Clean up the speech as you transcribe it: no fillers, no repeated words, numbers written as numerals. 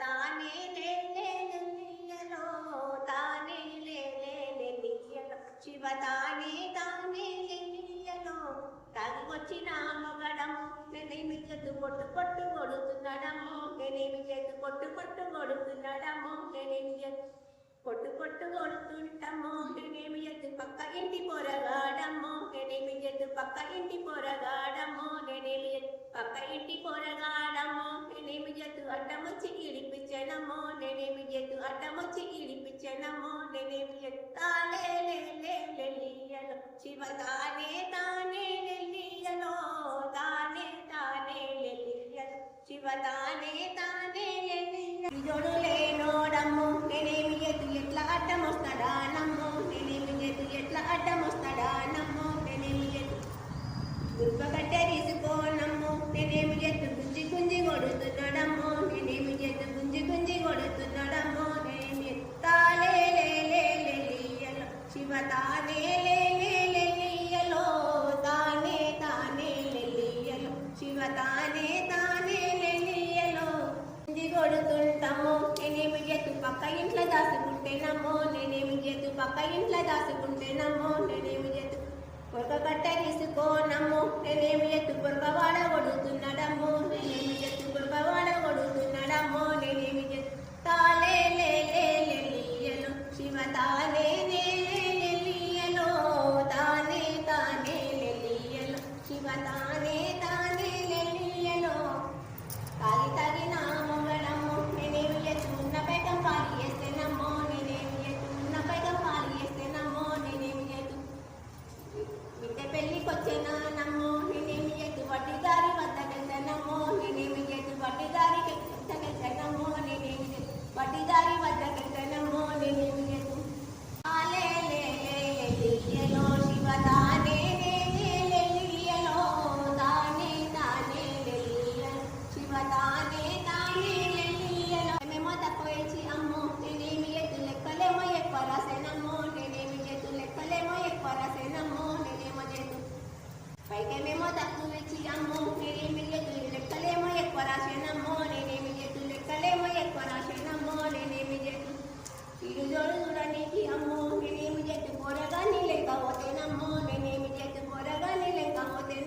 తానే లేలియలో తానే లేలియలో శివ తానే తానే లేలియలో తాగి వచ్చిన మొగడము నేనేమి చేతు పొట్టు పొట్టు కొడుతున్నాడము నేనేమి చేతు పొట్టు పొట్టు కొడుతున్నాడము నేనేమి చేతు పొట్టు పొట్టు కొడుతుంటాము నేనేమి చేతు పక్క ఇంటి పొరగాడము నేనేమి చేతు పక్క ఇంటి పొరగాడము నేనేమి పక్క ఇంటి పొరగాడము నేనేమి చేతు అడ్డమొచ్చి ఇడిపించనము నేనేమి చేతు అడ్డమొచ్చి ఇడిపించనము నేనేమి చెత్తాలే లేలియలో శివ తానే తానే లేలియలో తానే తానే లేలియలో శివ తానే తానే లేలియలో జోడు లేనోడము నేనేమి చేతు ఎట్లా అడ్డమొస్తాడానమ్ము నేనేమి చేతు ఎట్లా అడ్డమొస్తాడానమ్ము నేనేమి చేతు గుర్పగట్టే తీసుకోనమ్ము నేనేమి చేతు గుంజి గుంజి కొడుతున్నాడమ్ము నేనేమి చేతు గుంజి గుంజి కొడుతున్నాడమ్ము నేనేమి ఎత్తాలే లేలియలో శివ తానే లేలియలో తానే తానే లేలియలో శివ తానే తానే లేలియలో గుంజి కొడుతుంటాము నేనేమి చేతు పక్క ఇంట్లో దాచుకుంటేనమ్మో నేనేమి చేతు పక్క ఇంట్లో దాచుకుంటేనమ్మో నేనేమి చేతు పొరక కట్ట తీసుకోనమ్ము నేనేమి చేతు పొరకవాడ కొడుతున్నాడమ్ము నేనేమి చేతు పొరకవాడ కొడుతున్నాడమ్ము నేనేమి చేతు తాలే లేలియలో శివ తానే లేలియలో తానే తానే లేలియలో శివ తానే తానే లేలియలో తాగి తాగి నా మొగడము నేనేమి చేతు ఉన్న పైకం పాలు చేస్తేనమ్మో నేనేమి చేతు ఉన్న పైకం పాలు చేస్తేనమ్మో నేనేమి చేతు బిడ్డ పెళ్ళికొచ్చేనానమ్మో నేనేమి చేతు వడ్డీదారి వద్దకెళ్తానమ్మో నేనేమి చేతు వడ్డీదారి వద్దకెళ్తానమ్మో నేనేమి చేతు వడ్డీదారి వద్దకెళ్తానమ్మో నేనేమి చేతు తాలే లేలియలో శివ తానే లేలియలో తానే తానే లేలియలో శివ తానే తానే లేలియలో మేమో తక్కువ ఇచ్చి అమ్మో నేనేమి చేతు లెక్కలేమో ఎక్కువ రాసేనమ్మో నేనేమి చేతు లెక్కలేమో ఎక్కువ రాసేనమ్మో నేనేమో చేతు పైకేమేమో తక్కువ ఇచ్చి అమ్మో నేనేమి చేతు లెక్కలేమో ఎక్కువ రాసేనమ్మో నేనేమి చేతు లెక్కలేమో ఎక్కువ రాసేనమ్మో నేనేమి చేతు ఇరు జోడు చూడడానికి అమ్మో నేనేమి చేతు పొరగాని లేకపోతేనమ్మో నేనేమి చేతు పొరగాని లేకపోతే